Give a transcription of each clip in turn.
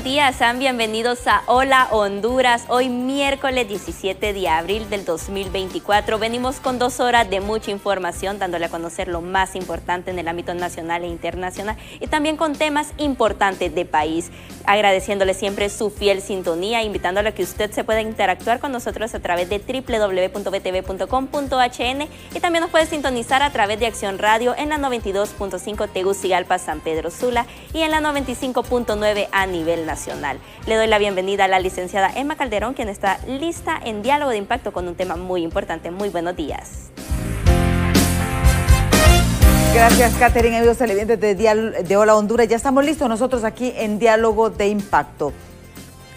buenos días, sean bienvenidos a Hola Honduras. Hoy miércoles 17 de abril del 2024 venimos con 2 horas de mucha información, dándole a conocer lo más importante en el ámbito nacional e internacional y también con temas importantes de país. Agradeciéndole siempre su fiel sintonía, invitándole a que usted se pueda interactuar con nosotros a través de www.btv.com.hn y también nos puede sintonizar a través de Acción Radio en la 92.5 Tegucigalpa, San Pedro Sula y en la 95.9 a nivel nacional. Le doy la bienvenida a la licenciada Emma Calderón, quien está lista en Diálogo de Impacto con un tema muy importante. Muy buenos días. Gracias, Catherine, amigos televidentes de Hola Honduras. Ya estamos listos nosotros aquí en Diálogo de Impacto.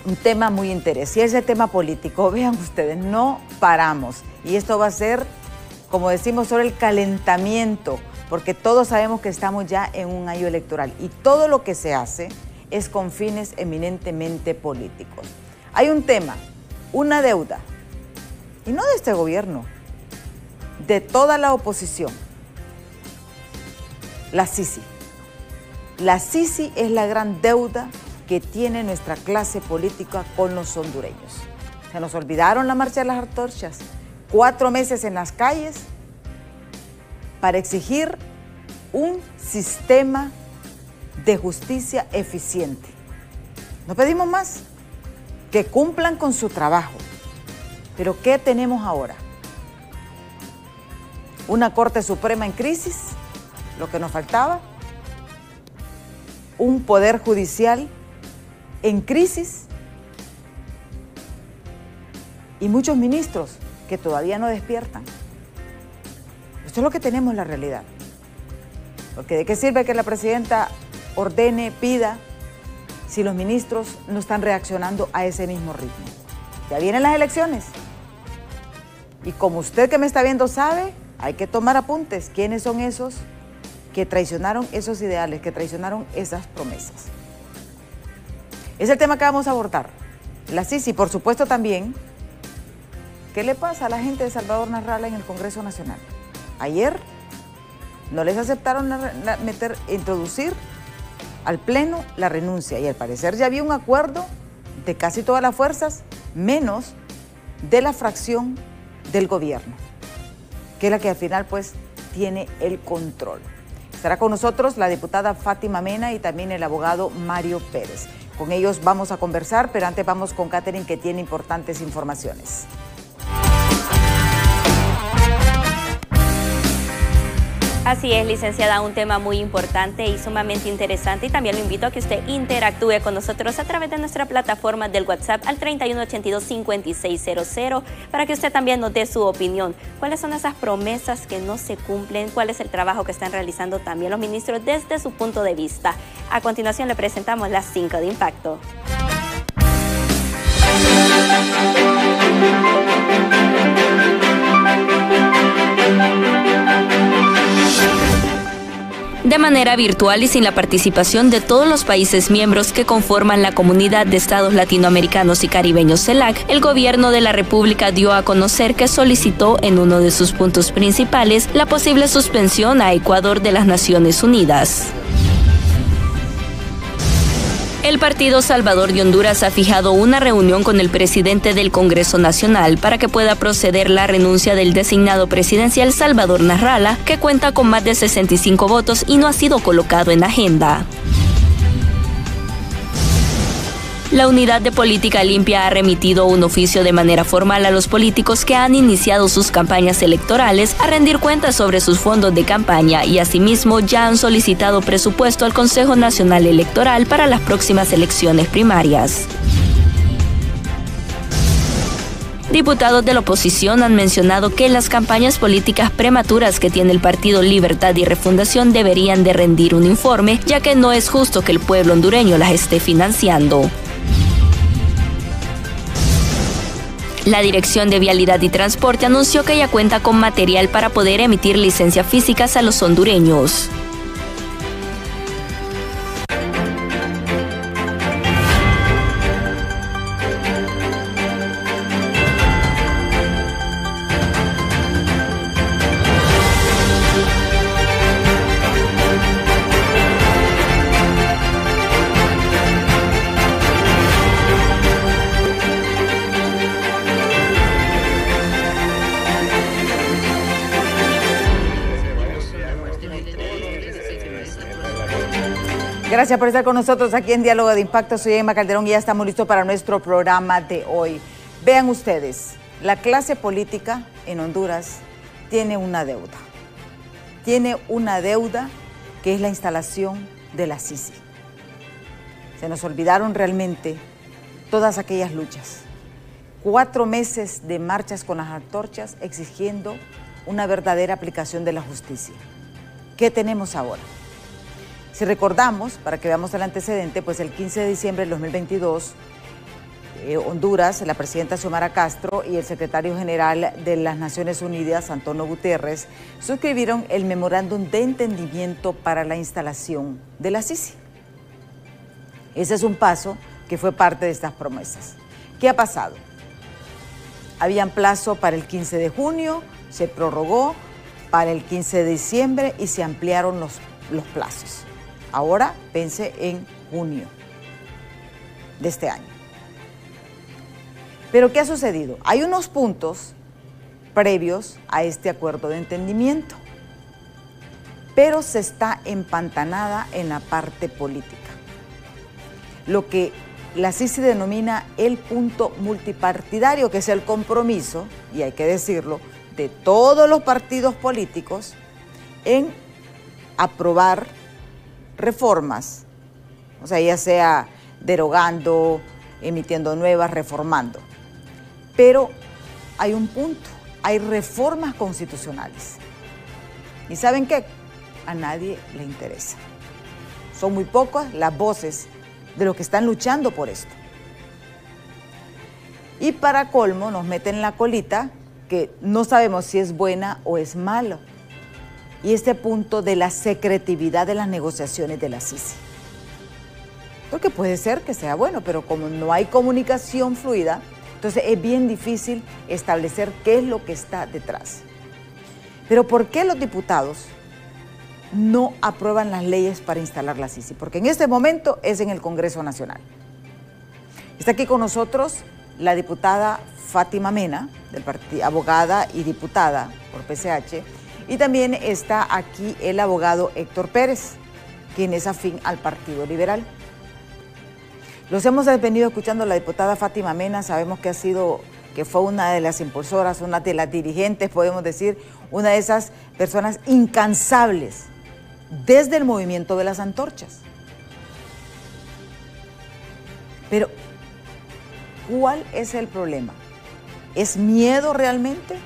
Un tema muy interesante, y es el tema político. Vean ustedes, no paramos. Y esto va a ser, como decimos, solo el calentamiento, porque todos sabemos que estamos ya en un año electoral y todo lo que se hace es con fines eminentemente políticos. Hay un tema, una deuda, y no de este gobierno, de toda la oposición. La Sisi. La Sisi es la gran deuda que tiene nuestra clase política con los hondureños. Se nos olvidaron la marcha de las antorchas, 4 meses en las calles para exigir un sistema de justicia eficiente. No pedimos más, que cumplan con su trabajo. Pero ¿qué tenemos ahora? Una Corte Suprema en crisis, lo que nos faltaba, un Poder Judicial en crisis y muchos ministros que todavía no despiertan. Esto es lo que tenemos en la realidad. Porque ¿de qué sirve que la presidenta ordene, pida, si los ministros no están reaccionando a ese mismo ritmo? Ya vienen las elecciones. Y como usted que me está viendo sabe, hay que tomar apuntes. ¿Quiénes son esos que traicionaron esos ideales, que traicionaron esas promesas? Es el tema que vamos a abordar. La Sisi, por supuesto también, ¿qué le pasa a la gente de Salvador Narrala en el Congreso Nacional? Ayer no les aceptaron introducir al Pleno la renuncia y al parecer ya había un acuerdo de casi todas las fuerzas, menos de la fracción del gobierno, que es la que al final pues tiene el control. Estará con nosotros la diputada Fátima Mena y también el abogado Mario Pérez. Con ellos vamos a conversar, pero antes vamos con Catherine, que tiene importantes informaciones. Así es, licenciada, un tema muy importante y sumamente interesante, y también lo invito a que usted interactúe con nosotros a través de nuestra plataforma del WhatsApp al 3182-5600 para que usted también nos dé su opinión. ¿Cuáles son esas promesas que no se cumplen? ¿Cuál es el trabajo que están realizando también los ministros desde su punto de vista? A continuación le presentamos las 5 de impacto. De manera virtual y sin la participación de todos los países miembros que conforman la Comunidad de Estados Latinoamericanos y Caribeños CELAC, el gobierno de la República dio a conocer que solicitó en uno de sus puntos principales la posible suspensión a Ecuador de las Naciones Unidas. El Partido Salvador de Honduras ha fijado una reunión con el presidente del Congreso Nacional para que pueda proceder la renuncia del designado presidencial Salvador Narrala, que cuenta con más de 65 votos y no ha sido colocado en agenda. La Unidad de Política Limpia ha remitido un oficio de manera formal a los políticos que han iniciado sus campañas electorales a rendir cuentas sobre sus fondos de campaña y asimismo ya han solicitado presupuesto al Consejo Nacional Electoral para las próximas elecciones primarias. Diputados de la oposición han mencionado que las campañas políticas prematuras que tiene el Partido Libertad y Refundación deberían de rendir un informe, ya que no es justo que el pueblo hondureño las esté financiando. La Dirección de Vialidad y Transporte anunció que ya cuenta con material para poder emitir licencias físicas a los hondureños. Gracias por estar con nosotros aquí en Diálogo de Impacto. Soy Emma Calderón y ya estamos listos para nuestro programa de hoy. Vean ustedes, la clase política en Honduras tiene una deuda. Tiene una deuda que es la instalación de la Sisi. Se nos olvidaron realmente todas aquellas luchas. 4 meses de marchas con las antorchas exigiendo una verdadera aplicación de la justicia. ¿Qué tenemos ahora? Si recordamos, para que veamos el antecedente, pues el 15 de diciembre del 2022, Honduras, la presidenta Xiomara Castro y el secretario general de las Naciones Unidas, Antonio Guterres, suscribieron el memorándum de entendimiento para la instalación de la Sisi. Ese es un paso que fue parte de estas promesas. ¿Qué ha pasado? Habían plazo para el 15 de junio, se prorrogó para el 15 de diciembre y se ampliaron los plazos. Ahora vence en junio de este año. Pero ¿qué ha sucedido? Hay unos puntos previos a este acuerdo de entendimiento, pero se está empantanada en la parte política. Lo que la Sisi denomina el punto multipartidario, que es el compromiso, y hay que decirlo, de todos los partidos políticos en aprobar reformas, o sea, ya sea derogando, emitiendo nuevas, reformando. Pero hay un punto, hay reformas constitucionales. ¿Y saben qué? A nadie le interesa. Son muy pocas las voces de los que están luchando por esto. Y para colmo nos meten la colita que no sabemos si es buena o es malo. Y este punto de la secretividad de las negociaciones de la Sisi. Porque puede ser que sea bueno, pero como no hay comunicación fluida, entonces es bien difícil establecer qué es lo que está detrás. Pero ¿por qué los diputados no aprueban las leyes para instalar la Sisi? Porque en este momento es en el Congreso Nacional. Está aquí con nosotros la diputada Fátima Mena, abogada y diputada por PCH, y también está aquí el abogado Héctor Pérez, quien es afín al Partido Liberal. Los hemos venido escuchando a la diputada Fátima Mena, sabemos que fue una de las impulsoras, una de las dirigentes, podemos decir, una de esas personas incansables desde el movimiento de las antorchas. Pero, ¿cuál es el problema? ¿Es miedo realmente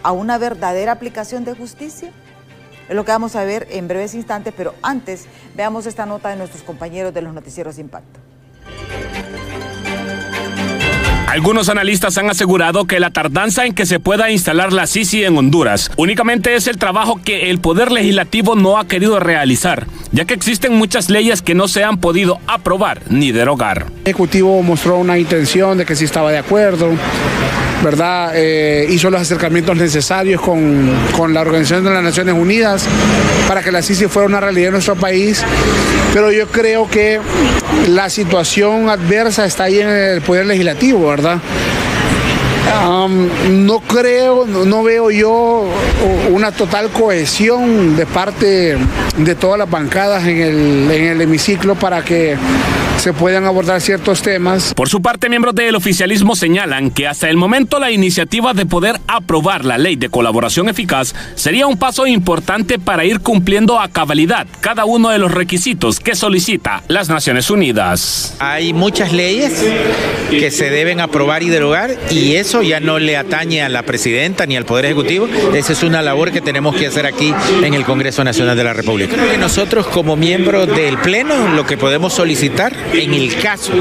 a una verdadera aplicación de justicia? Es lo que vamos a ver en breves instantes, pero antes veamos esta nota de nuestros compañeros de los noticieros de Impacto. Algunos analistas han asegurado que la tardanza en que se pueda instalar la Sisi en Honduras únicamente es el trabajo que el Poder Legislativo no ha querido realizar, ya que existen muchas leyes que no se han podido aprobar ni derogar. El Ejecutivo mostró una intención de que sí estaba de acuerdo, ¿verdad? Hizo los acercamientos necesarios con la Organización de las Naciones Unidas para que la Sisi fuera una realidad en nuestro país, pero yo creo que la situación adversa está ahí en el Poder Legislativo, ¿verdad? No veo yo una total cohesión de parte de todas las bancadas en el hemiciclo para que se puedan abordar ciertos temas. Por su parte, miembros del oficialismo señalan que hasta el momento la iniciativa de poder aprobar la ley de colaboración eficaz sería un paso importante para ir cumpliendo a cabalidad cada uno de los requisitos que solicita las Naciones Unidas. Hay muchas leyes que se deben aprobar y derogar y eso ya no le atañe a la presidenta ni al Poder Ejecutivo. Esa es una labor que tenemos que hacer aquí en el Congreso Nacional de la República. Nosotros como miembros del Pleno lo que podemos solicitar en el caso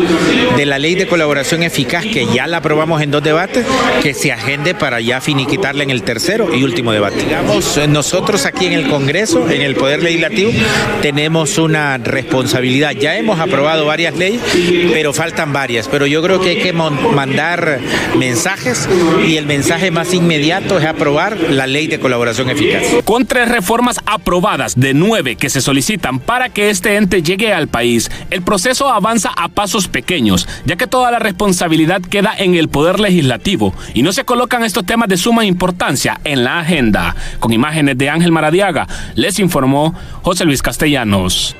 de la ley de colaboración eficaz, que ya la aprobamos en 2 debates, que se agende para ya finiquitarla en el tercero y último debate. Digamos, nosotros aquí en el Congreso, en el Poder Legislativo, tenemos una responsabilidad. Ya hemos aprobado varias leyes, pero faltan varias. Pero yo creo que hay que mandar mensajes y el mensaje más inmediato es aprobar la ley de colaboración eficaz. Con 3 reformas aprobadas de 9 que se solicitan para que este ente llegue al país, el proceso avanza a pasos pequeños, ya que toda la responsabilidad queda en el Poder Legislativo y no se colocan estos temas de suma importancia en la agenda. Con imágenes de Ángel Maradiaga, les informó José Luis Castellanos.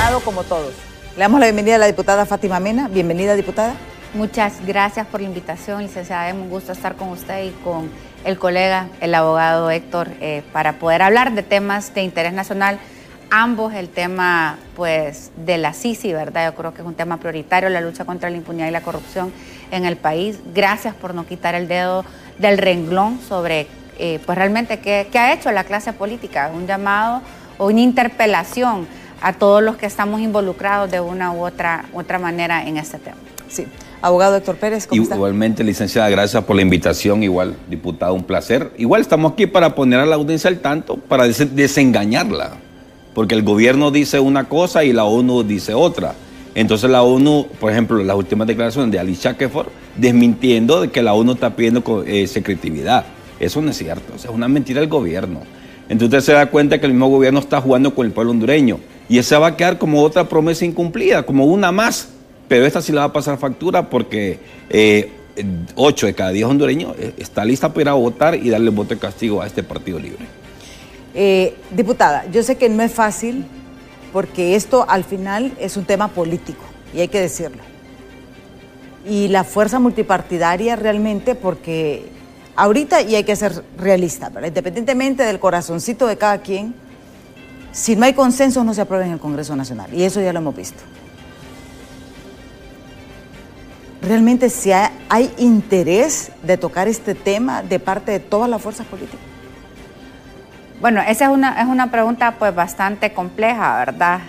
Senado como todos. Le damos la bienvenida a la diputada Fátima Mena. Bienvenida, diputada. Muchas gracias por la invitación, licenciada. Es un gusto estar con usted y con el colega, el abogado Héctor, para poder hablar de temas de interés nacional. Ambos, el tema pues de la CICI, ¿verdad? Yo creo que es un tema prioritario, la lucha contra la impunidad y la corrupción en el país. Gracias por no quitar el dedo del renglón sobre pues realmente qué ha hecho la clase política, un llamado o una interpelación a todos los que estamos involucrados de una u otra manera en este tema. Sí. Abogado Héctor Pérez, ¿cómo está? Igualmente, licenciada, gracias por la invitación. Igual, diputado, un placer. Igual estamos aquí para poner a la audiencia al tanto, para desengañarla. Porque el gobierno dice una cosa y la ONU dice otra. Entonces la ONU, por ejemplo, las últimas declaraciones de Ali Shakeford, desmintiendo de que la ONU está pidiendo secretividad. Eso no es cierto, o sea, es una mentira del gobierno. Entonces usted se da cuenta que el mismo gobierno está jugando con el pueblo hondureño. Y esa va a quedar como otra promesa incumplida, como una más. Pero esta sí la va a pasar factura porque 8 de cada 10 hondureños está lista para ir a votar y darle voto de castigo a este Partido Libre. Diputada, yo sé que no es fácil porque esto al final es un tema político y hay que decirlo. Y la fuerza multipartidaria realmente, porque ahorita, y hay que ser realista, ¿verdad? Independientemente del corazoncito de cada quien, si no hay consenso no se aprueba en el Congreso Nacional y eso ya lo hemos visto. ¿Realmente si hay interés de tocar este tema de parte de todas las fuerzas políticas? Bueno, esa es una pregunta pues bastante compleja, ¿verdad?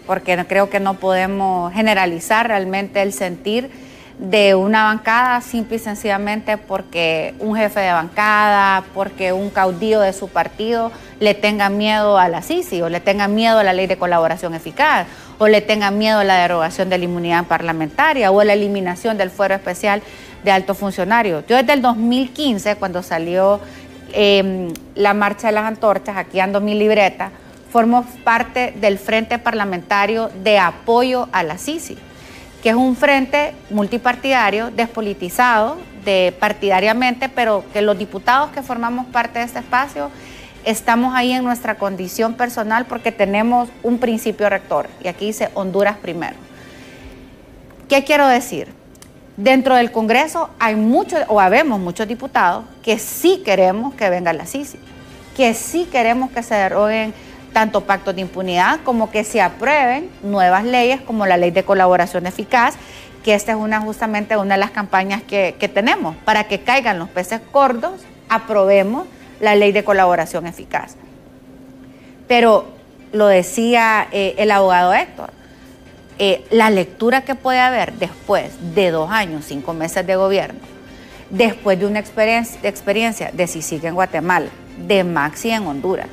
Porque creo que no podemos generalizar realmente el sentir de una bancada simple y sencillamente porque un jefe de bancada, porque un caudillo de su partido le tenga miedo a la CICI o le tenga miedo a la ley de colaboración eficaz o le tenga miedo a la derogación de la inmunidad parlamentaria o a la eliminación del fuero especial de altos funcionarios. Yo desde el 2015, cuando salió la marcha de las antorchas, aquí ando mi libreta, formo parte del Frente Parlamentario de Apoyo a la CICI, que es un frente multipartidario, despolitizado, partidariamente, pero que los diputados que formamos parte de este espacio estamos ahí en nuestra condición personal porque tenemos un principio rector, y aquí dice Honduras primero. ¿Qué quiero decir? Dentro del Congreso habemos muchos diputados que sí queremos que venga la CICI, que sí queremos que se deroguen tanto pactos de impunidad como que se aprueben nuevas leyes como la ley de colaboración eficaz, que esta es justamente una de las campañas que tenemos. Para que caigan los peces gordos, aprobemos la ley de colaboración eficaz. Pero lo decía el abogado Héctor, la lectura que puede haber después de 2 años, 5 meses de gobierno, después de una experiencia de CICIG en Guatemala, de Maxi en Honduras,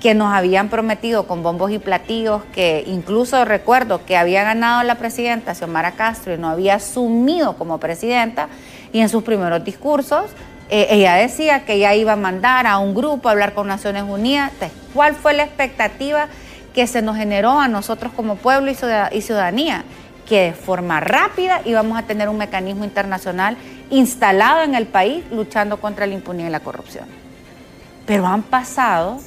que nos habían prometido con bombos y platillos, que incluso recuerdo que había ganado la presidenta Xiomara Castro y no había asumido como presidenta, y en sus primeros discursos ella decía que ella iba a mandar a un grupo a hablar con Naciones Unidas. Entonces, ¿cuál fue la expectativa que se nos generó a nosotros como pueblo y ciudadanía? Que de forma rápida íbamos a tener un mecanismo internacional instalado en el país luchando contra la impunidad y la corrupción. Pero han pasado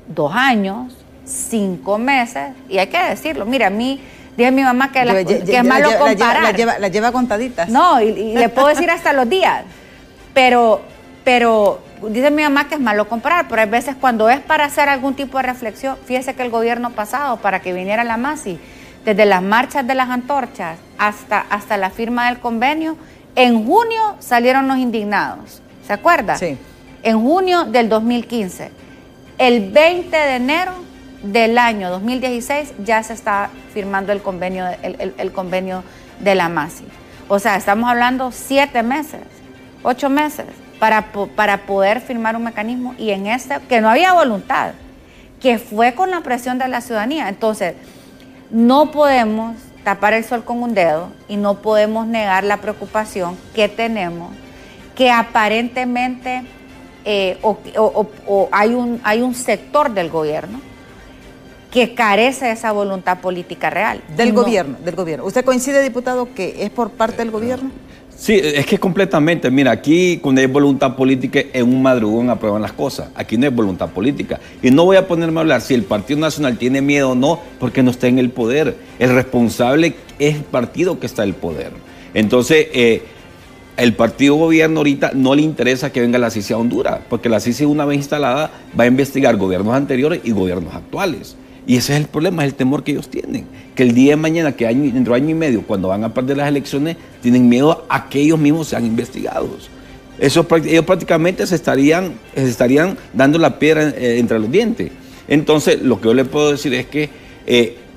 2 años, 5 meses, y hay que decirlo. Mira, a mí, dije a mi mamá que es malo comparar. La lleva contaditas. No, y le puedo decir hasta los días. Pero dice mi mamá que es malo comparar, pero hay veces cuando es para hacer algún tipo de reflexión. Fíjese que el gobierno pasado, para que viniera la MASI, desde las marchas de las antorchas hasta la firma del convenio, en junio salieron los indignados. ¿Se acuerda? Sí. En junio del 2015. El 20 de enero del año 2016 ya se está firmando el convenio de la MASI. O sea, estamos hablando 7 meses, 8 meses para poder firmar un mecanismo, y en que no había voluntad, que fue con la presión de la ciudadanía. Entonces, no podemos tapar el sol con un dedo y no podemos negar la preocupación que tenemos, que aparentemente hay un sector del gobierno que carece de esa voluntad política real. Del gobierno. ¿Usted coincide, diputado, que es por parte del gobierno? Sí, es que completamente. Mira, aquí cuando hay voluntad política, en un madrugón aprueban las cosas. Aquí no hay voluntad política. Y no voy a ponerme a hablar si el Partido Nacional tiene miedo o no, porque no está en el poder. El responsable es el partido que está en el poder. Entonces, el partido gobierno ahorita no le interesa que venga la CICI a Honduras, porque la CICI, una vez instalada, va a investigar gobiernos anteriores y gobiernos actuales. Y ese es el problema, es el temor que ellos tienen. Que el día de mañana, que dentro de año y medio, cuando van a perder las elecciones, tienen miedo a que ellos mismos sean investigados. Ellos prácticamente se estarían dando la piedra entre los dientes. Entonces, lo que yo le puedo decir es que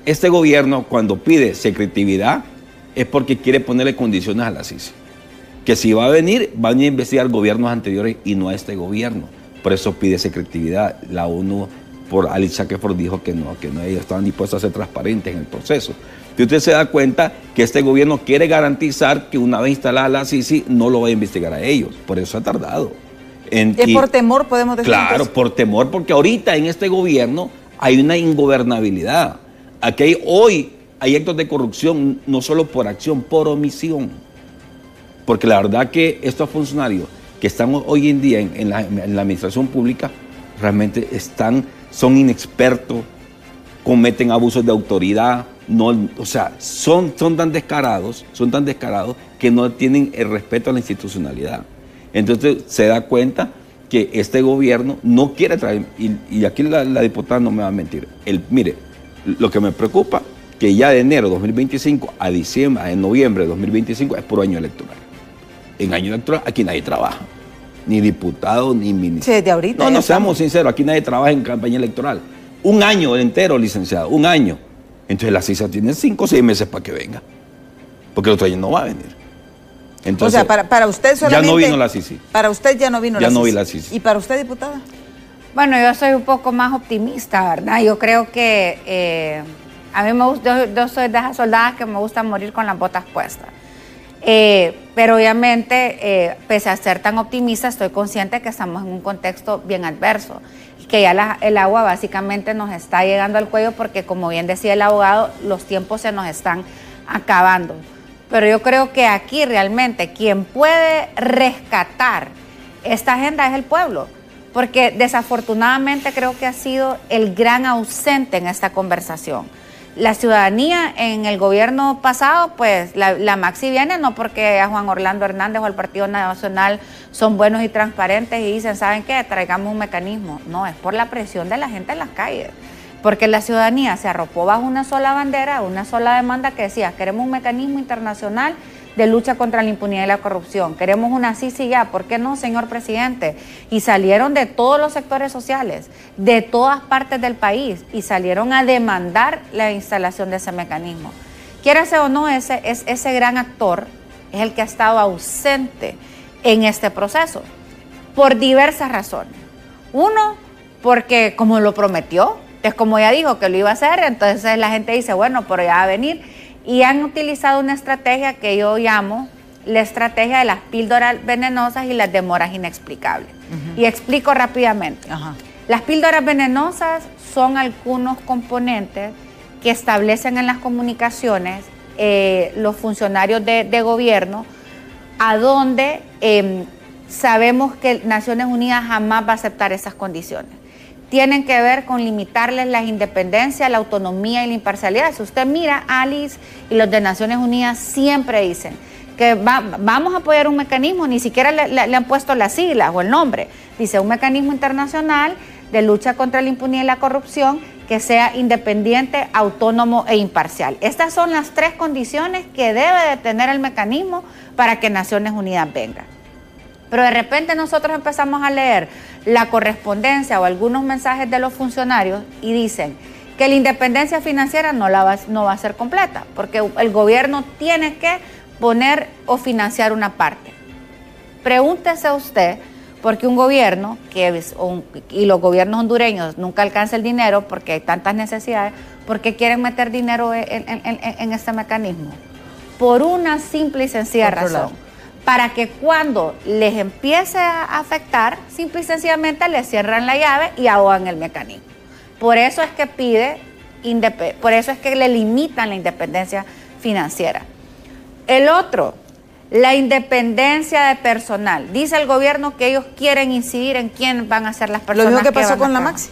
este gobierno, cuando pide secretividad, es porque quiere ponerle condiciones a la CICI. Que si va a venir, van a investigar gobiernos anteriores y no a este gobierno. Por eso pide secretividad. La ONU, por Alice Shackelford, dijo que no ellos estaban dispuestos a ser transparentes en el proceso. Y usted se da cuenta que este gobierno quiere garantizar que una vez instalada la CICI no lo va a investigar a ellos. Por eso ha tardado. ¿Es por temor, podemos decir? Claro, entonces, por temor, porque ahorita en este gobierno hay una ingobernabilidad. Aquí hoy hay actos de corrupción no solo por acción, por omisión. Porque la verdad que estos funcionarios que están hoy en día en la administración pública realmente son inexpertos, cometen abusos de autoridad, son tan descarados que no tienen el respeto a la institucionalidad. Entonces se da cuenta que este gobierno no quiere traer, y aquí la diputada no me va a mentir, mire, lo que me preocupa, que ya de enero de 2025 a noviembre de 2025 es puro año electoral. En año electoral aquí nadie trabaja, ni diputado, ni ministro. Sí, de ahorita. No, seamos sinceros, aquí nadie trabaja en campaña electoral. Un año entero, licenciado, un año. Entonces la CICI tiene 5 o 6 meses para que venga, porque el otro año no va a venir. Entonces, o sea, para usted solamente... Ya no vino la CICI. Para usted ya no vino la CICI. Ya no vi la CICI. ¿Y para usted, diputada? Bueno, yo soy un poco más optimista, ¿verdad? Yo creo que a mí me gusta, yo soy de esas soldadas que me gusta morir con las botas puestas. Pero obviamente, pese a ser tan optimista, estoy consciente que estamos en un contexto bien adverso, que ya el agua básicamente nos está llegando al cuello porque, como bien decía el abogado, los tiempos se nos están acabando. Pero yo creo que aquí realmente quien puede rescatar esta agenda es el pueblo, porque desafortunadamente creo que ha sido el gran ausente en esta conversación. La ciudadanía en el gobierno pasado, pues la Maxi viene no porque a Juan Orlando Hernández o al Partido Nacional son buenos y transparentes y dicen, ¿saben qué? Traigamos un mecanismo. No, es por la presión de la gente en las calles. Porque la ciudadanía se arropó bajo una sola bandera, una sola demanda que decía, queremos un mecanismo internacional de lucha contra la impunidad y la corrupción. Queremos una CICI ya, ¿por qué no, señor presidente? Y salieron de todos los sectores sociales, de todas partes del país, y salieron a demandar la instalación de ese mecanismo. Quiérase o no, ese gran actor es el que ha estado ausente en este proceso, por diversas razones. Uno, porque como lo prometió, es como ya dijo que lo iba a hacer, entonces la gente dice, bueno, pero ya va a venir. Y han utilizado una estrategia que yo llamo la estrategia de las píldoras venenosas y las demoras inexplicables. Y explico rápidamente. Las píldoras venenosas son algunos componentes que establecen en las comunicaciones los funcionarios de gobierno, a donde sabemos que Naciones Unidas jamás va a aceptar esas condiciones. Tienen que ver con limitarles la independencia, la autonomía y la imparcialidad. Si usted mira, Alice y los de Naciones Unidas siempre dicen que vamos a apoyar un mecanismo, ni siquiera le han puesto las siglas o el nombre. Dice un mecanismo internacional de lucha contra la impunidad y la corrupción que sea independiente, autónomo e imparcial. Estas son las 3 condiciones que debe de tener el mecanismo para que Naciones Unidas venga. Pero de repente nosotros empezamos a leer la correspondencia o algunos mensajes de los funcionarios y dicen que la independencia financiera no va a ser completa, porque el gobierno tiene que poner o financiar una parte. Pregúntese usted, porque un gobierno, y los gobiernos hondureños nunca alcanzan el dinero porque hay tantas necesidades, ¿por qué quieren meter dinero en este mecanismo? Por una simple y sencilla razón. Para que cuando les empiece a afectar, simple y sencillamente les cierran la llave y ahogan el mecanismo. Por eso es que por eso es que le limitan la independencia financiera. El otro, La independencia de personal. Dice el gobierno que ellos quieren incidir en quién van a ser las personas. Lo mismo que pasó van con la trabajar. Maxi.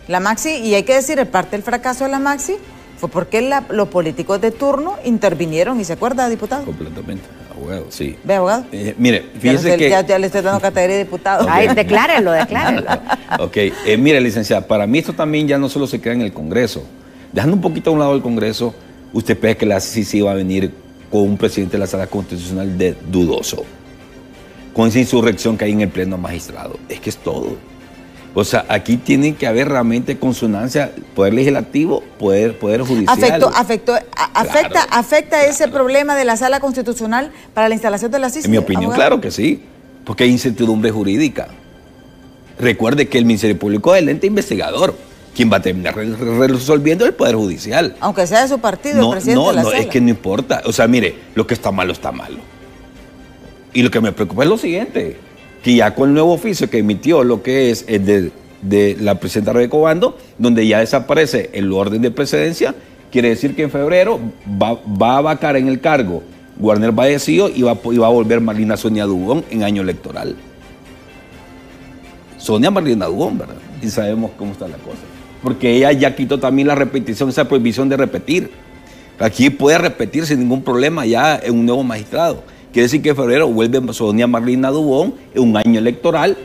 La Maxi, y hay que decir, parte del fracaso de la Maxi fue porque los políticos de turno intervinieron, ¿y se acuerda, diputado? Completamente, abogado, sí. ¿Ve, abogado? Mire, fíjese que... Ya le estoy dando categoría de diputado. Okay. Ay, declárelo. Ok, mire, licenciada, para mí esto también ya no solo se queda en el Congreso. Dejando un poquito a un lado el Congreso, ¿usted cree que la CICI va a venir con un presidente de la Sala Constitucional de dudoso? Con esa insurrección que hay en el Pleno Magistrado. Es que es todo. O sea, aquí tiene que haber realmente consonancia, poder legislativo, poder judicial. ¿Afecta ese problema de la Sala Constitucional para la instalación de la CICI? En mi opinión, abogado? claro que sí, porque hay incertidumbre jurídica. Recuerde que el Ministerio Público es el ente investigador. Quien va a terminar resolviendo el Poder Judicial. Aunque sea de su partido, el presidente de la Sala. No, es que no importa. O sea, mire, lo que está malo, está malo. Y lo que me preocupa es lo siguiente, que ya con el nuevo oficio que emitió lo que es el de la presidenta Rebeca Obando, donde ya desaparece el orden de precedencia, quiere decir que en febrero va a vacar en el cargo Warner Vallecillo y va a volver Marlina Sonia Dubón en año electoral. Sonia Marlina Dubón, ¿verdad? Y sabemos cómo está la cosa. Porque ella ya quitó también la repetición, esa prohibición de repetir. Aquí puede repetir sin ningún problema ya en un nuevo magistrado. Quiere decir que en febrero vuelve Sonia Marlina Dubón en un año electoral.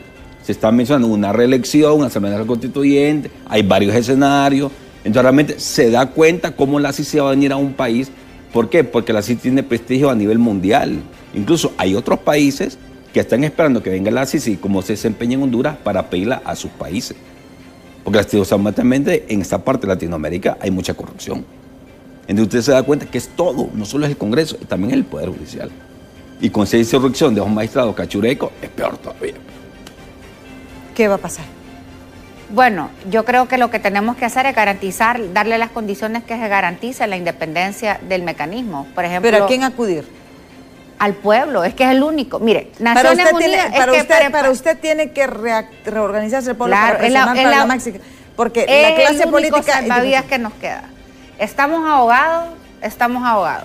Se está mencionando una reelección, una asamblea constituyente, hay varios escenarios. Entonces realmente se da cuenta cómo la CICI va a venir a un país. ¿Por qué? Porque la CICI tiene prestigio a nivel mundial. Incluso hay otros países que están esperando que venga la CICI, como se desempeña en Honduras, para pedirla a sus países. Porque lastimosamente en esta parte de Latinoamérica hay mucha corrupción. Entonces usted se da cuenta que es todo, no solo es el Congreso, también es el Poder Judicial. Y con esa insurrección de un magistrado cachureco es peor todavía. ¿Qué va a pasar? Bueno, yo creo que lo que tenemos que hacer es garantizar, darle las condiciones que se garantice la independencia del mecanismo. Por ejemplo, ¿pero a quién acudir? Al pueblo, es que es el único. Mire, Naciones Unidas... Para usted tiene que reorganizarse el pueblo, claro, para presionar para la Maxi, porque la clase política... Es el único salvavidas que nos queda. Estamos ahogados.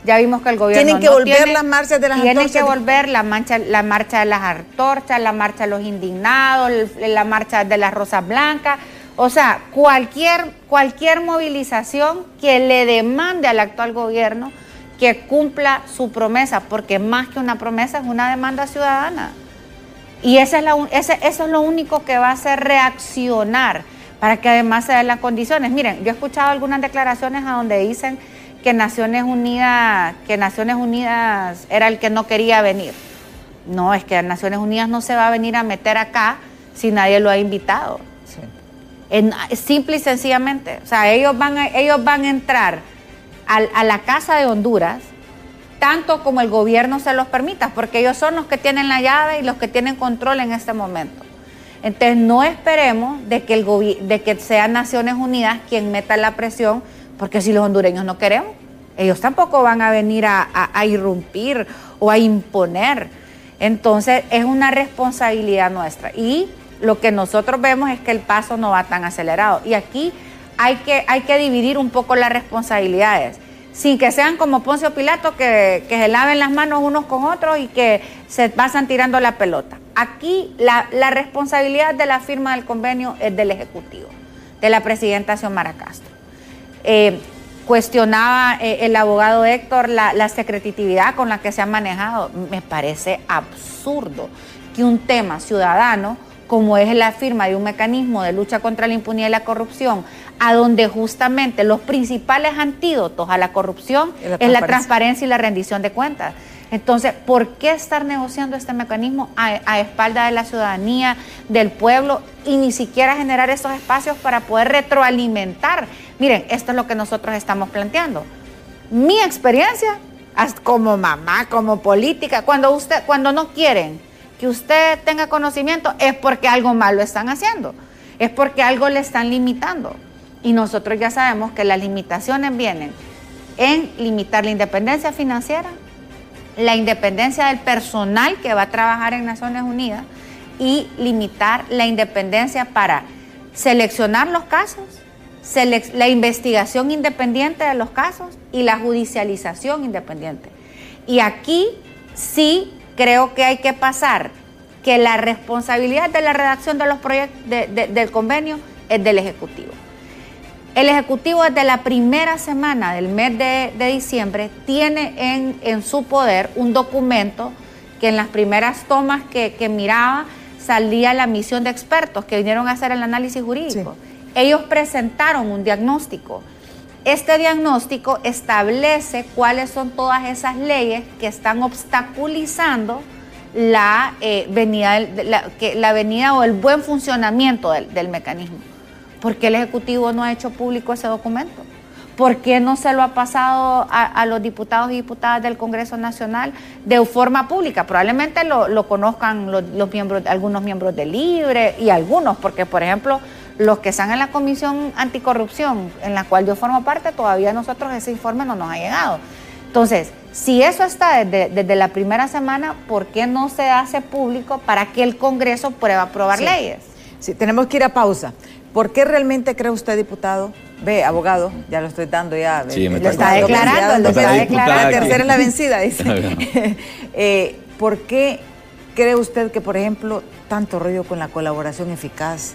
Ya vimos que el gobierno tienen que volver las marchas de las antorchas. Tienen que volver la marcha de las antorchas, la marcha de los indignados, la marcha de las rosas blancas. O sea, cualquier movilización que le demande al actual gobierno que cumpla su promesa, porque más que una promesa es una demanda ciudadana. Y eso es lo único que va a hacer reaccionar para que además se den las condiciones. Miren, yo he escuchado algunas declaraciones a donde dicen que Naciones Unidas era el que no quería venir. No, es que Naciones Unidas no se va a venir a meter acá si nadie lo ha invitado. Sí. Simple y sencillamente. O sea, ellos van a entrar a la Casa de Honduras tanto como el gobierno se los permita, porque ellos son los que tienen la llave y los que tienen control en este momento. Entonces no esperemos de que sea Naciones Unidas quien meta la presión, porque si los hondureños no queremos, ellos tampoco van a venir a irrumpir o a imponer. Entonces es una responsabilidad nuestra y lo que nosotros vemos es que el paso no va tan acelerado y aquí hay que dividir un poco las responsabilidades, sin que sean como Poncio Pilato, que se laven las manos unos con otros y que se pasan tirando la pelota. Aquí la responsabilidad de la firma del convenio es del Ejecutivo, de la presidenta Xiomara Castro. Cuestionaba el abogado Héctor la secretitividad con la que se ha manejado. Me parece absurdo que un tema ciudadano como es la firma de un mecanismo de lucha contra la impunidad y la corrupción, a donde justamente los principales antídotos a la corrupción es la transparencia y la rendición de cuentas. Entonces, ¿por qué estar negociando este mecanismo a espalda de la ciudadanía, del pueblo, y ni siquiera generar esos espacios para poder retroalimentar? Miren, esto es lo que nosotros estamos planteando. Mi experiencia, como mamá, como política, cuando no quieren que usted tenga conocimiento, es porque algo malo están haciendo, es porque algo le están limitando. Y nosotros ya sabemos que las limitaciones vienen en limitar la independencia financiera, la independencia del personal que va a trabajar en Naciones Unidas y limitar la independencia para seleccionar los casos, la investigación independiente de los casos y la judicialización independiente. Y aquí Sí creo que hay que pasar que la responsabilidad de la redacción de los proyectos del convenio es del Ejecutivo. El Ejecutivo desde la primera semana del mes de diciembre tiene en su poder un documento que en las primeras tomas que miraba salía la misión de expertos que vinieron a hacer el análisis jurídico. Sí. Ellos presentaron un diagnóstico. Este diagnóstico establece cuáles son todas esas leyes que están obstaculizando la venida o el buen funcionamiento del mecanismo. ¿Por qué el Ejecutivo no ha hecho público ese documento? ¿Por qué no se lo ha pasado a los diputados y diputadas del Congreso Nacional de forma pública? Probablemente lo conozcan algunos miembros de Libre y algunos, porque por ejemplo, los que están en la Comisión Anticorrupción, en la cual yo formo parte, todavía nosotros ese informe no nos ha llegado. Entonces, si eso está desde la primera semana, ¿por qué no se hace público para que el Congreso pueda aprobar leyes? Sí, tenemos que ir a pausa. ¿Por qué realmente cree usted, diputado? Ve, abogado, ya lo estoy dando ya. Sí, lo está declarando, La tercera es la vencida, dice. ¿Por qué cree usted que, por ejemplo, tanto rollo con la colaboración eficaz?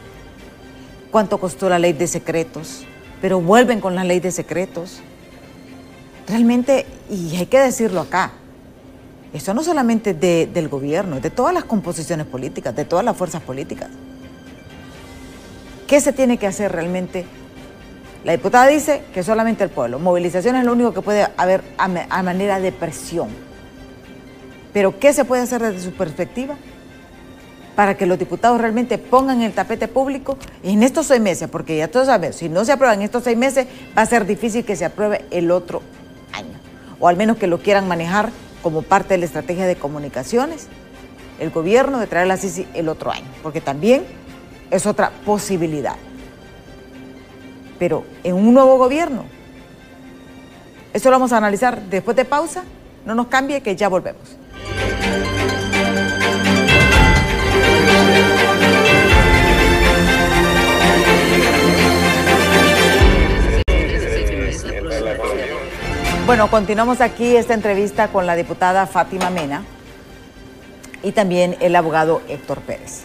¿Cuánto costó la ley de secretos? Pero vuelven con la ley de secretos. Realmente, y hay que decirlo acá, esto no solamente del gobierno, es de todas las composiciones políticas, de todas las fuerzas políticas. ¿Qué se tiene que hacer realmente? La diputada dice que solamente el pueblo. Movilización es lo único que puede haber a manera de presión. Pero ¿qué se puede hacer desde su perspectiva para que los diputados realmente pongan el tapete público en estos 6 meses? Porque ya todos sabemos, si no se aprueba en estos 6 meses, va a ser difícil que se apruebe el otro año. O al menos que lo quieran manejar como parte de la estrategia de comunicaciones, el gobierno de traer la CICI el otro año. Porque también es otra posibilidad. Pero en un nuevo gobierno, eso lo vamos a analizar después de pausa. No nos cambie, que ya volvemos. Bueno, continuamos aquí esta entrevista con la diputada Fátima Mena y también el abogado Héctor Pérez.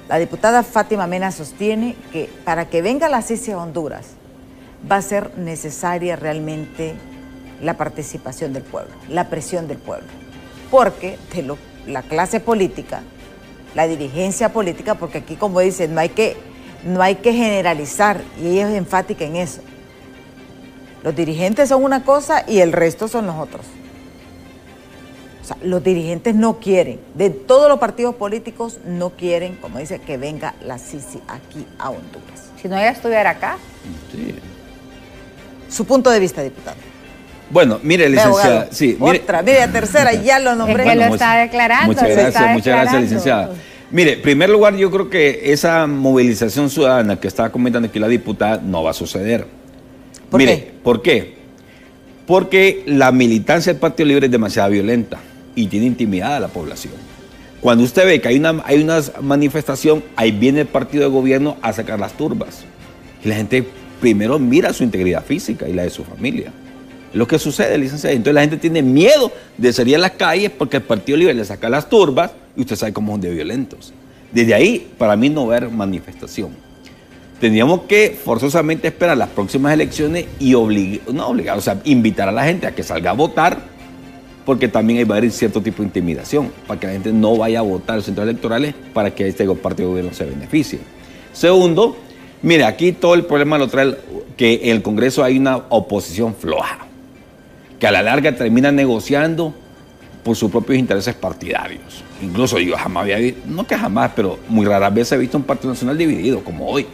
La diputada Fátima Mena sostiene que para que venga la CICI a Honduras va a ser necesaria realmente la participación del pueblo, la presión del pueblo, porque la clase política, la dirigencia política, porque aquí, como dicen, no hay que generalizar, y ella es enfática en eso. Los dirigentes son una cosa y el resto son los otros. O sea, los dirigentes no quieren, de todos los partidos políticos no quieren, como dice, que venga la CICI aquí a Honduras. Si no, ella estuviera acá. Sí. Su punto de vista, diputado. Bueno, mire, licenciada. Sí, mire, la tercera, ya lo nombré. Es que lo está declarando. Muchas gracias, licenciada. Mire, en primer lugar, yo creo que esa movilización ciudadana que estaba comentando aquí la diputada no va a suceder. ¿Por qué? ¿Por qué? Porque la militancia del Partido Libre es demasiado violenta y tiene intimidada a la población. Cuando usted ve que hay una manifestación, ahí viene el partido de gobierno a sacar las turbas. Y la gente primero mira su integridad física y la de su familia. Es lo que sucede, licenciada. Entonces la gente tiene miedo de salir a las calles porque el Partido Libre le saca las turbas y usted sabe cómo son de violentos. Desde ahí, para mí, no va a haber manifestación. Tendríamos que forzosamente esperar las próximas elecciones y invitar a la gente a que salga a votar, porque también va a haber cierto tipo de intimidación, para que la gente no vaya a votar en los centros electorales para que este partido de gobierno se beneficie. Segundo, mire, aquí todo el problema lo trae que en el Congreso hay una oposición floja, que a la larga termina negociando por sus propios intereses partidarios. Incluso yo jamás había visto, no que jamás, pero muy raras veces he visto un partido nacional dividido como hoy.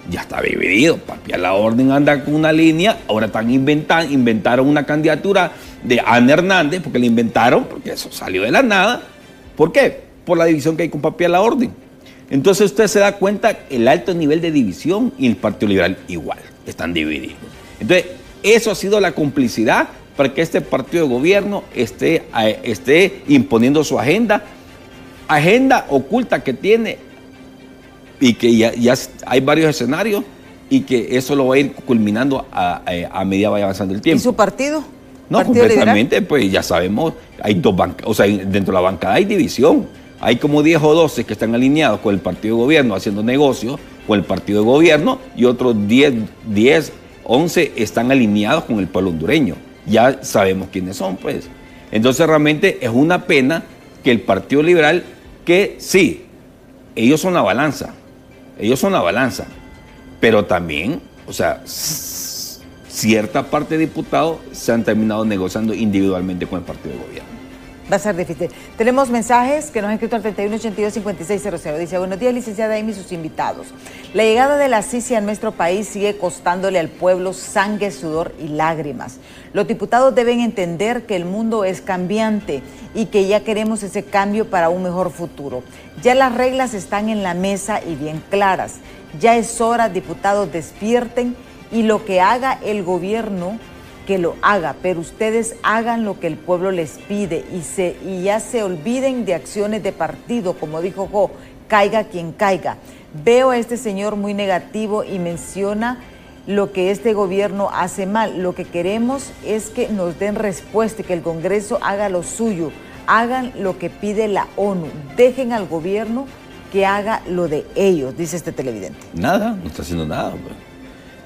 Ya está dividido, papi, a la orden anda con una línea, ahora están inventaron una candidatura de Ana Hernández, porque la inventaron, porque eso salió de la nada. ¿Por qué? Por la división que hay con papi a la orden. Entonces usted se da cuenta el alto nivel de división y el Partido Liberal igual, están divididos. Entonces, eso ha sido la complicidad para que este partido de gobierno esté imponiendo su agenda oculta que tiene, y que ya hay varios escenarios y que eso lo va a ir culminando a medida vaya avanzando el tiempo. ¿Y su partido? No, completamente, pues ya sabemos, hay dos bancas, o sea, dentro de la bancada hay división. Hay como 10 o 12 que están alineados con el partido de gobierno haciendo negocios con el partido de gobierno y otros 10, 11 están alineados con el pueblo hondureño. Ya sabemos quiénes son, pues. Entonces realmente es una pena que el Partido Liberal, que sí, ellos son la balanza, pero también, o sea, cierta parte de diputados se han terminado negociando individualmente con el partido de gobierno. Va a ser difícil. Tenemos mensajes que nos han escrito al 3182-5600. Dice, buenos días, licenciada Amy y sus invitados. La llegada de la Sisi a nuestro país sigue costándole al pueblo sangre, sudor y lágrimas. Los diputados deben entender que el mundo es cambiante y que ya queremos ese cambio para un mejor futuro. Ya las reglas están en la mesa y bien claras. Ya es hora, diputados, despierten y lo que haga el gobierno, que lo haga, pero ustedes hagan lo que el pueblo les pide y ya se olviden de acciones de partido, como dijo Jo, caiga quien caiga. Veo a este señor muy negativo y menciona lo que este gobierno hace mal. Lo que queremos es que nos den respuesta, que el Congreso haga lo suyo, hagan lo que pide la ONU, dejen al gobierno que haga lo de ellos, dice este televidente. Nada, no está haciendo nada, pues.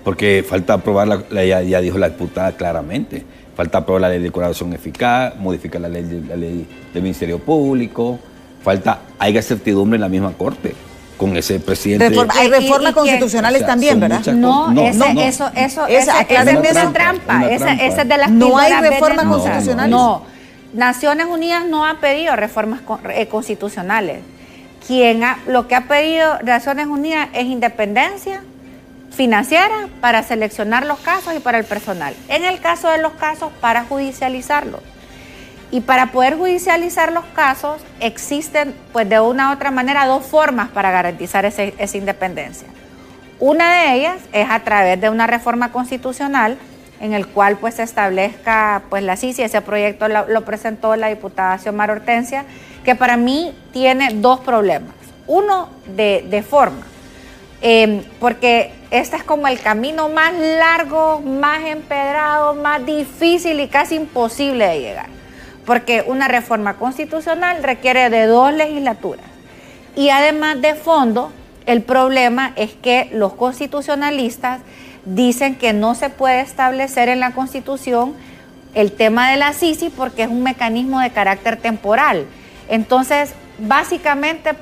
Porque falta aprobar, ya dijo la diputada claramente, falta aprobar la ley de colaboración eficaz, modificar la ley del Ministerio Público, haya certidumbre en la misma Corte con ese presidente. Hay reformas constitucionales también, ¿verdad? Esa es una trampa. Esa es de las no hay reformas constitucionales. No, Naciones Unidas no ha pedido reformas constitucionales. Lo que ha pedido Naciones Unidas es independencia financiera para seleccionar los casos y para el personal. En el caso de los casos, para judicializarlos. Y para poder judicializar los casos, existen, pues de una u otra manera, dos formas para garantizar esa independencia. Una de ellas es a través de una reforma constitucional en el cual pues se establezca pues la Sisi. Ese proyecto lo presentó la diputada Xiomara Hortensia, que para mí tiene dos problemas. Uno de forma, porque este es como el camino más largo, más empedrado, más difícil y casi imposible de llegar. Porque una reforma constitucional requiere de 2 legislaturas. Y además de fondo, el problema es que los constitucionalistas dicen que no se puede establecer en la Constitución el tema de la Sisi porque es un mecanismo de carácter temporal. Entonces, básicamente,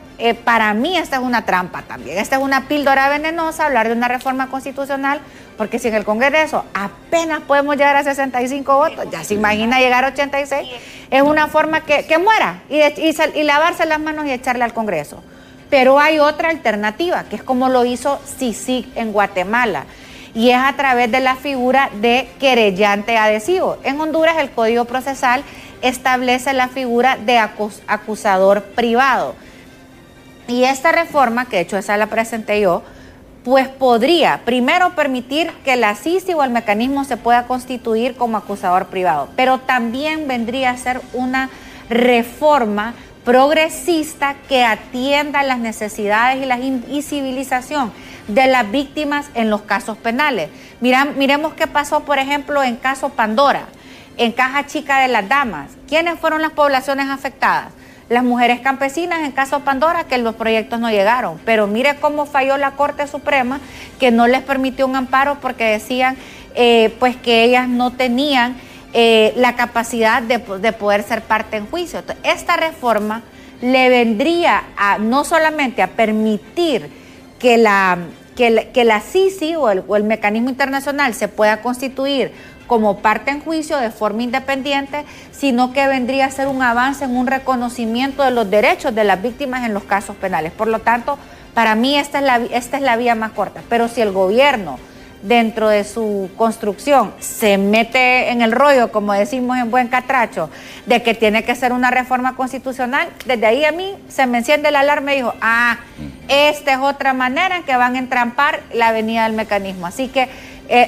para mí esta es una trampa también. Esta es una píldora venenosa, hablar de una reforma constitucional, porque si en el Congreso apenas podemos llegar a 65 votos, ya se imagina llegar a 86, es una forma que muera y lavarse las manos y echarle al Congreso. Pero hay otra alternativa, que es como lo hizo CICIG en Guatemala, y es a través de la figura de querellante adhesivo. En Honduras el Código Procesal establece la figura de acusador privado. Y esta reforma, que de hecho esa la presenté yo, pues podría primero permitir que la Sisi o el mecanismo se pueda constituir como acusador privado, pero también vendría a ser una reforma progresista que atienda las necesidades y la invisibilización de las víctimas en los casos penales. Miremos qué pasó, por ejemplo, en caso Pandora, en Caja Chica de las Damas. ¿Quiénes fueron las poblaciones afectadas? Las mujeres campesinas en caso Pandora, que los proyectos no llegaron. Pero mire cómo falló la Corte Suprema, que no les permitió un amparo porque decían pues que ellas no tenían la capacidad de poder ser parte en juicio. Entonces, esta reforma le vendría a no solamente a permitir que la Sisi o el mecanismo internacional se pueda constituir como parte en juicio de forma independiente, sino que vendría a ser un avance en un reconocimiento de los derechos de las víctimas en los casos penales. Por lo tanto, para mí esta es la vía más corta. Pero si el gobierno, dentro de su construcción, se mete en el rollo, como decimos en buen catracho, de que tiene que ser una reforma constitucional, desde ahí a mí se me enciende la alarma y dijo, esta es otra manera en que van a entrampar la venida del mecanismo. Así que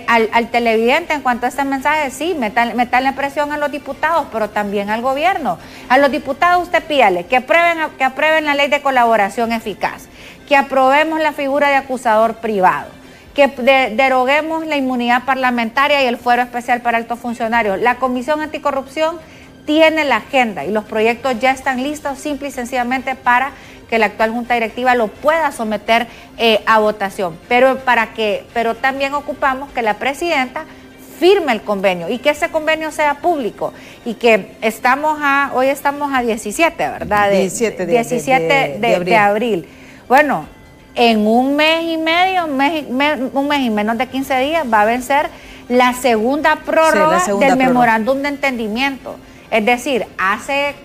al televidente, en cuanto a este mensaje, sí, metanle presión a los diputados, pero también al gobierno. A los diputados usted pídale que aprueben la ley de colaboración eficaz, que aprobemos la figura de acusador privado, que deroguemos la inmunidad parlamentaria y el fuero especial para altos funcionarios. La Comisión Anticorrupción tiene la agenda y los proyectos ya están listos simple y sencillamente para que la actual Junta Directiva lo pueda someter a votación. Pero también ocupamos que la presidenta firme el convenio y que ese convenio sea público y que hoy estamos a 17, ¿verdad? 17 de abril. Bueno, en un mes y medio, un mes y menos de 15 días va a vencer la segunda prórroga del memorándum de entendimiento. Es decir, hace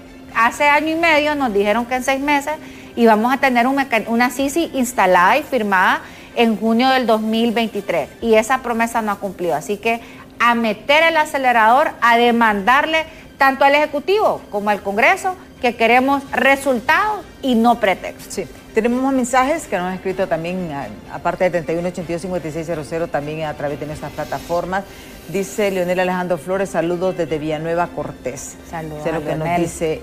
año y medio nos dijeron que en 6 meses íbamos a tener una CICI instalada y firmada en junio del 2023 y esa promesa no ha cumplido. Así que a meter el acelerador, a demandarle tanto al Ejecutivo como al Congreso que queremos resultados y no pretextos. Sí. Tenemos más mensajes que nos han escrito también, aparte de 3182-5600, también a través de nuestras plataformas. Dice Leonel Alejandro Flores, saludos desde Villanueva Cortés. Saludos. Sé lo que nos dice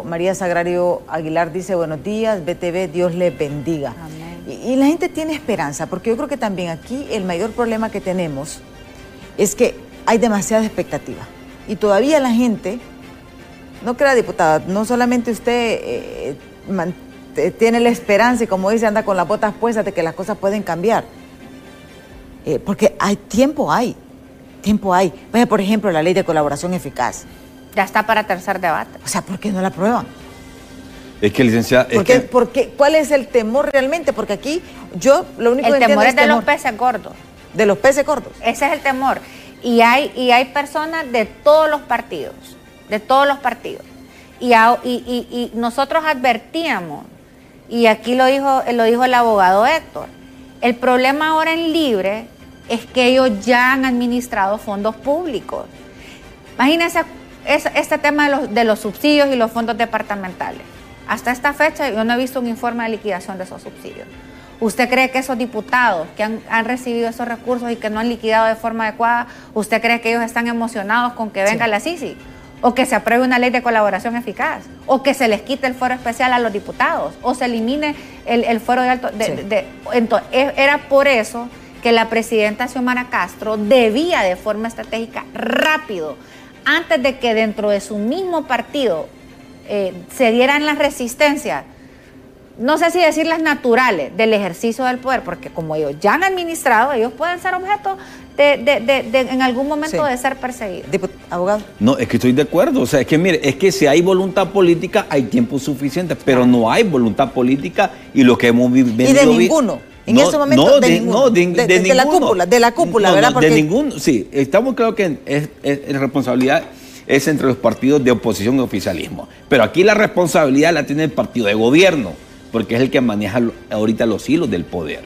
María Sagrario Aguilar, dice buenos días, BTV, Dios les bendiga. Amén. Y la gente tiene esperanza, porque yo creo que también aquí el mayor problema que tenemos es que hay demasiada expectativa. Y todavía la gente, no crea, diputada, no solamente usted tiene la esperanza y como dice, anda con las botas puestas de que las cosas pueden cambiar. Porque tiempo hay. Vaya, por ejemplo, la ley de colaboración eficaz. Ya está para tercer debate. O sea, ¿por qué no la aprueban? Es que, licenciada... ¿Cuál es el temor realmente? Porque aquí yo lo único que entiendo temor es de los peces gordos. De los peces gordos. Ese es el temor. Y hay personas de todos los partidos. Y nosotros advertíamos, y aquí lo dijo el abogado Héctor, el problema ahora en Libre es que ellos ya han administrado fondos públicos. Imagínense este tema de los subsidios y los fondos departamentales. Hasta esta fecha yo no he visto un informe de liquidación de esos subsidios. ¿Usted cree que esos diputados que han recibido esos recursos y que no han liquidado de forma adecuada, usted cree que ellos están emocionados con que venga la CICI? O que se apruebe una ley de colaboración eficaz, o que se les quite el fuero especial a los diputados, o se elimine el fuero de alto... Entonces, era por eso que la presidenta Xiomara Castro debía de forma estratégica rápido, antes de que dentro de su mismo partido se dieran las resistencias, no sé si decirlas naturales, del ejercicio del poder, porque como ellos ya han administrado, ellos pueden ser objeto en algún momento de ser perseguidos. Abogado. No, es que estoy de acuerdo. O sea, es que mire, es que si hay voluntad política, hay tiempo suficiente, pero no hay voluntad política y lo que hemos vivido... Y de ninguno. En ese momento, de ninguno. De la cúpula, ¿verdad? Porque... De ninguno, sí. Estamos claros que es responsabilidad es entre los partidos de oposición y oficialismo. Pero aquí la responsabilidad la tiene el partido de gobierno, porque es el que maneja ahorita los hilos del poder.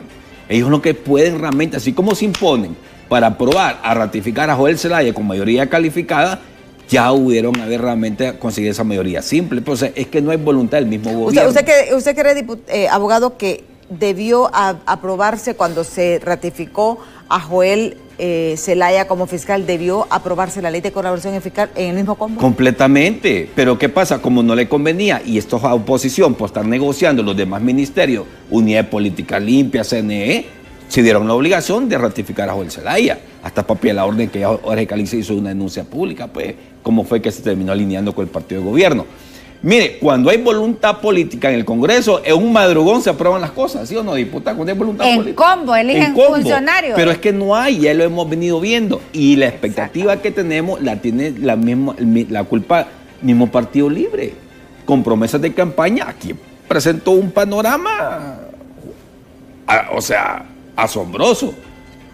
Ellos lo que pueden realmente, así como se imponen para aprobar, a ratificar a Joel Zelaya con mayoría calificada, ya hubieron haber realmente conseguido esa mayoría simple. Entonces, es que no hay voluntad del mismo gobierno. ¿Usted cree, abogado, que debió aprobarse cuando se ratificó a Joel Zelaya como fiscal, debió aprobarse la ley de colaboración eficaz en el mismo combo? Completamente, pero ¿qué pasa? Como no le convenía, y esto es a oposición por estar negociando los demás ministerios, Unidad de Política Limpia, CNE, se dieron la obligación de ratificar a Joel Zelaya, hasta papi la orden que Jorge Calixto hizo una denuncia pública, pues, cómo fue que se terminó alineando con el partido de gobierno. Mire, cuando hay voluntad política en el Congreso, en un madrugón se aprueban las cosas, ¿sí o no, diputada? Cuando hay voluntad política. Eligen funcionarios. Pero es que no hay, ya lo hemos venido viendo. Y la expectativa que tenemos la tiene la culpa mismo Partido Libre. Con promesas de campaña, aquí presentó un panorama, asombroso.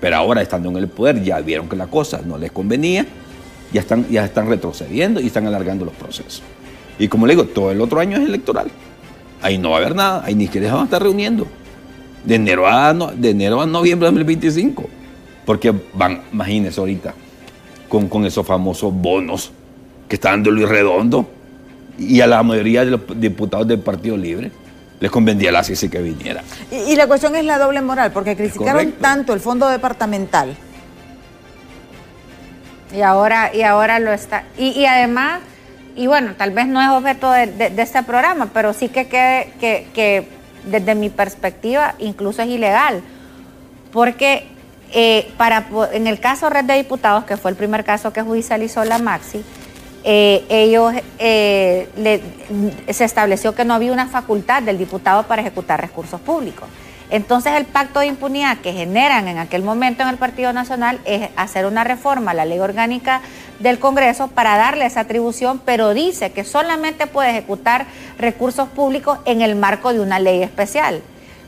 Pero ahora, estando en el poder, ya vieron que la cosa no les convenía, ya están retrocediendo y están alargando los procesos. Y como le digo, todo el otro año es electoral. Ahí no va a haber nada, ahí ni siquiera se van a estar reuniendo. De enero a noviembre de 2025. Porque van, imagínense ahorita, con esos famosos bonos que está dando Luis Redondo y a la mayoría de los diputados del Partido Libre les convendría la CICI que viniera. Y la cuestión es la doble moral, porque criticaron tanto el fondo departamental. Y ahora lo está. Y además... Y bueno, tal vez no es objeto de este programa, pero sí que desde mi perspectiva incluso es ilegal. porque en el caso Red de Diputados, que fue el primer caso que judicializó la Maxi, se estableció que no había una facultad del diputado para ejecutar recursos públicos. Entonces el pacto de impunidad que generan en aquel momento en el Partido Nacional es hacer una reforma a la ley orgánica del Congreso para darle esa atribución, pero dice que solamente puede ejecutar recursos públicos en el marco de una ley especial.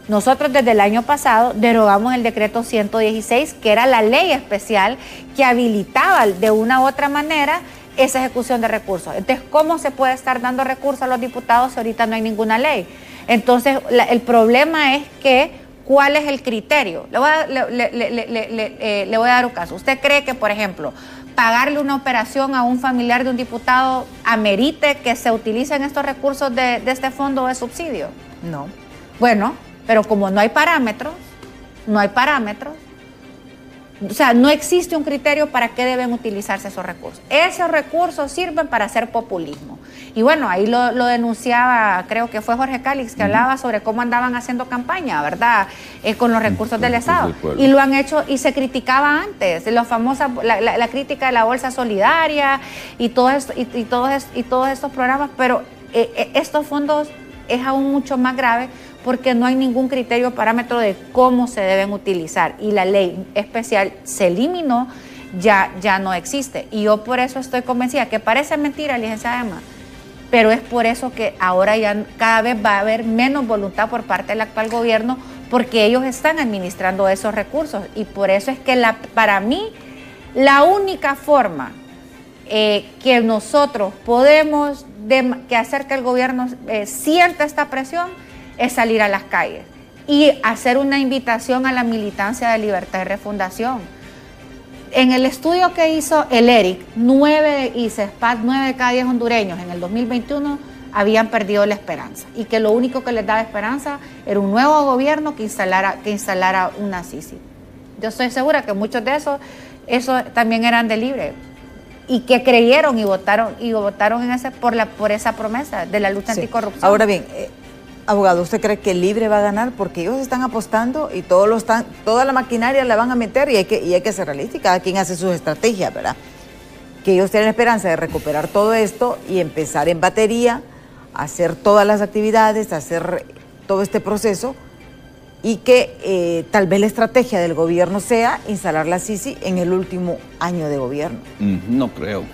Nosotros desde el año pasado derogamos el decreto 116, que era la ley especial que habilitaba de una u otra manera esa ejecución de recursos. Entonces, ¿cómo se puede estar dando recursos a los diputados si ahorita no hay ninguna ley? Entonces, el problema es que, ¿cuál es el criterio? Le voy a dar un caso. ¿Usted cree que, por ejemplo, pagarle una operación a un familiar de un diputado amerite que se utilicen estos recursos de este fondo de subsidio? No. Bueno, pero como no hay parámetros, o sea, no existe un criterio para qué deben utilizarse esos recursos. Esos recursos sirven para hacer populismo. Y bueno, ahí lo denunciaba, creo que fue Jorge Cálix, que hablaba sobre cómo andaban haciendo campaña, ¿verdad? Con los recursos del Estado. Y lo han hecho, y se criticaba antes, la crítica de la bolsa solidaria y todos estos programas, pero estos fondos es aún mucho más grave porque no hay ningún criterio o parámetro de cómo se deben utilizar y la ley especial se eliminó, ya no existe. Y yo por eso estoy convencida, que parece mentira, licenciada Emma, pero es por eso que ahora ya cada vez va a haber menos voluntad por parte del actual gobierno, porque ellos están administrando esos recursos, y por eso es que para mí la única forma que nosotros podemos que hacer que el gobierno sienta esta presión es salir a las calles y hacer una invitación a la militancia de Libertad y Refundación. En el estudio que hizo el ERIC, 9 de cada 10 hondureños en el 2021 habían perdido la esperanza, y que lo único que les daba esperanza era un nuevo gobierno que instalara una CICI. Yo estoy segura que muchos de esos también eran de Libre, y que creyeron y votaron por esa promesa de la lucha anticorrupción. Ahora bien, abogado, ¿usted cree que Libre va a ganar? Porque ellos están apostando y toda la maquinaria la van a meter, y hay que ser realista, y cada quien hace sus estrategias, ¿verdad? Que ellos tienen la esperanza de recuperar todo esto y empezar en batería, hacer todas las actividades, hacer todo este proceso, y que tal vez la estrategia del gobierno sea instalar la CICI en el último año de gobierno. No creo,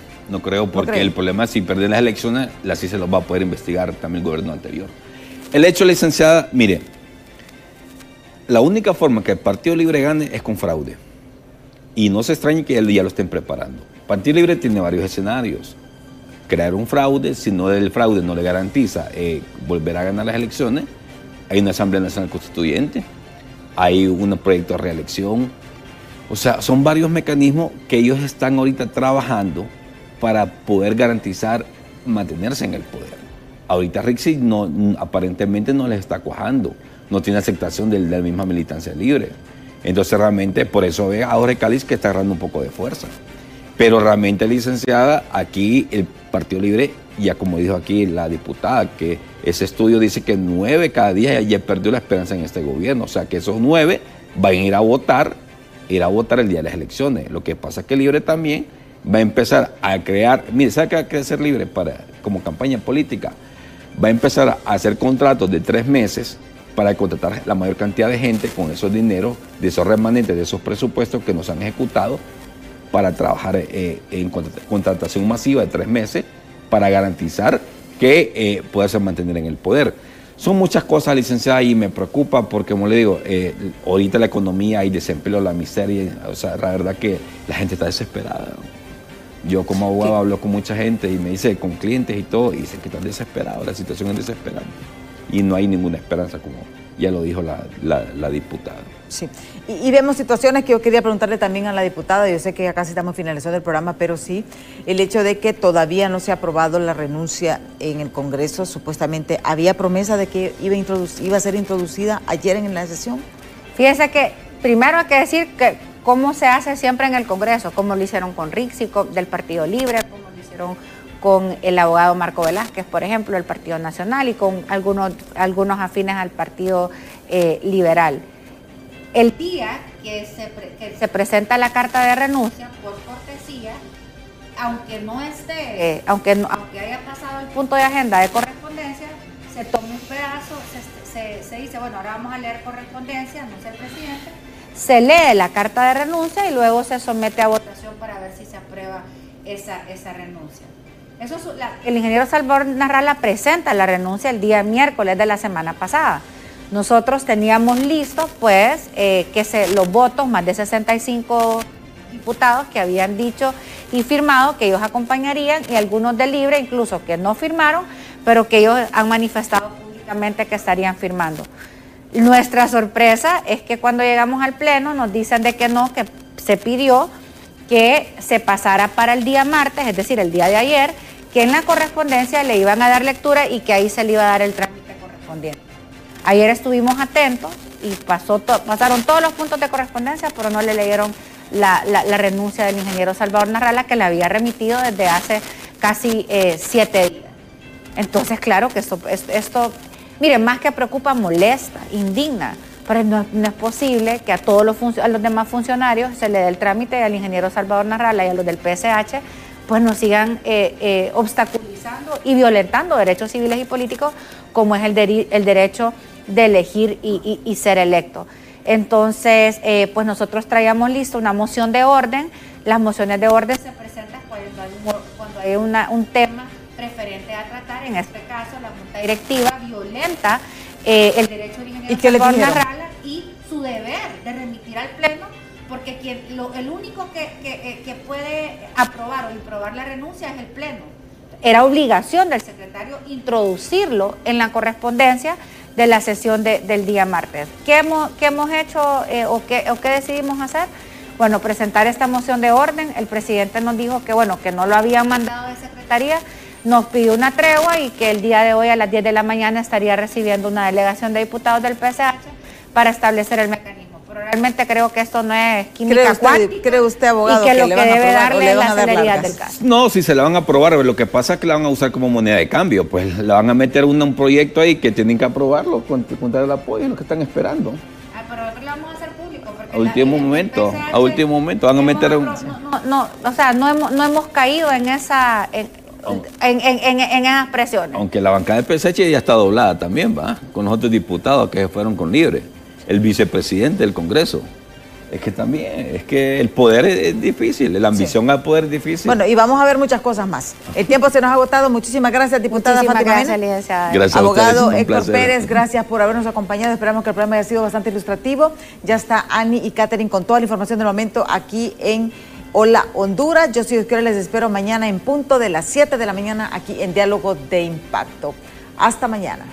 porque el problema es si pierden las elecciones, la CICI los va a poder investigar también el gobierno anterior. El hecho, licenciada, mire, la única forma que el Partido Libre gane es con fraude. Y no se extrañe que ya lo estén preparando. El Partido Libre tiene varios escenarios. Crear un fraude, si no el fraude no le garantiza volver a ganar las elecciones, hay una Asamblea Nacional Constituyente, hay un proyecto de reelección. O sea, son varios mecanismos que ellos están ahorita trabajando para poder garantizar mantenerse en el poder. Ahorita Rixi aparentemente no les está cuajando, no tiene aceptación de la misma militancia libre. Entonces realmente por eso ve a Jorge Cálix que está agarrando un poco de fuerza. Pero realmente, licenciada, aquí el Partido Libre, ya como dijo aquí la diputada, que ese estudio dice que 9 cada 10 ya perdió la esperanza en este gobierno. O sea que esos 9 van a ir a votar el día de las elecciones. Lo que pasa es que Libre también va a empezar a crear, mire, ¿sabe qué va a querer hacer Libre como campaña política? Va a empezar a hacer contratos de 3 meses para contratar la mayor cantidad de gente con esos dineros, de esos remanentes, de esos presupuestos que nos han ejecutado, para trabajar en contratación masiva de 3 meses para garantizar que pueda ser mantener en el poder. Son muchas cosas, licenciada, y me preocupa porque, como le digo, ahorita la economía, hay desempleo, la miseria, o sea, la verdad que la gente está desesperada, ¿no? Yo como abogado hablo con mucha gente y me dice, con clientes y todo, y dicen que están desesperados, la situación es desesperante y no hay ninguna esperanza, como ya lo dijo la diputada. Sí, y vemos situaciones que yo quería preguntarle también a la diputada. Yo sé que ya casi estamos finalizando el programa, pero sí, el hecho de que todavía no se ha aprobado la renuncia en el Congreso. Supuestamente había promesa de que iba a ser introducida ayer en la sesión. Fíjese que primero hay que decir que cómo se hace siempre en el Congreso, como lo hicieron con Rixi del Partido Libre, como lo hicieron con el abogado Marco Velázquez, por ejemplo, del Partido Nacional, y con algunos afines al Partido Liberal. el día que se presenta la carta de renuncia, por cortesía, aunque no esté, aunque haya pasado el punto de agenda de correspondencia, se toma un pedazo, se dice, bueno, ahora vamos a leer correspondencia, no sé el presidente, se lee la carta de renuncia y luego se somete a votación para ver si se aprueba esa renuncia. El ingeniero Salvador Narrala presenta la renuncia el día miércoles de la semana pasada. Nosotros teníamos listo, pues, los votos, más de 65 diputados que habían dicho y firmado que ellos acompañarían, y algunos de Libre, incluso que no firmaron, pero que ellos han manifestado públicamente que estarían firmando. Nuestra sorpresa es que cuando llegamos al pleno nos dicen de que no, que se pidió que se pasara para el día martes, es decir, el día de ayer, que en la correspondencia le iban a dar lectura y que ahí se le iba a dar el trámite correspondiente. Ayer estuvimos atentos y pasaron todos los puntos de correspondencia, pero no le leyeron la renuncia del ingeniero Salvador Narrala, que le había remitido desde hace casi 7 días. Entonces, claro que esto, miren, más que preocupa, molesta, indigna, pero no es posible que a los demás funcionarios se le dé el trámite, al ingeniero Salvador Narrala y a los del PSH, pues nos sigan obstaculizando y violentando derechos civiles y políticos, como es el derecho de elegir y ser electo. Entonces, pues nosotros traíamos listo una moción de orden. Las mociones de orden se presentan cuando hay un tema preferente a tratar. En este caso, la Junta Directiva violenta el derecho del ingeniero Salvador Narrala y su deber de remitir al Pleno, porque el único que puede aprobar o improbar la renuncia es el Pleno. Era obligación del secretario introducirlo en la correspondencia de la sesión del día martes. ¿Qué hemos hecho o qué decidimos hacer? Bueno, presentar esta moción de orden. El presidente nos dijo que no lo habían mandado de secretaría, nos pidió una tregua y que el día de hoy a las 10 de la mañana estaría recibiendo una delegación de diputados del PSH para establecer el mecanismo. Pero realmente creo que esto no es química cuántica. ¿Cree usted, abogado, y que lo le que van a debe aprobar, darle es la celeridad del caso? No, si se la van a aprobar, lo que pasa es que la van a usar como moneda de cambio, pues la van a meter un proyecto ahí que tienen que aprobarlo, contar el apoyo, es lo que están esperando. Pero nosotros lo vamos a hacer público. Porque A último momento van a meter no hemos caído en esas presiones. Aunque la bancada del PSH ya está doblada también, ¿va? Con los otros diputados que fueron con Libre, el vicepresidente del Congreso. Es que el poder es difícil, la ambición al poder es difícil. Bueno, y vamos a ver muchas cosas más. El tiempo se nos ha agotado. Muchísimas gracias, diputada Fátima Mena. Gracias abogado a Héctor Pérez, gracias por habernos acompañado. Esperamos que el programa haya sido bastante ilustrativo. Ya está Ani y Catherine con toda la información del momento aquí en Hola Honduras. Yo soy Oscar, les espero mañana en punto de las 7 de la mañana aquí en Diálogo de Impacto. Hasta mañana.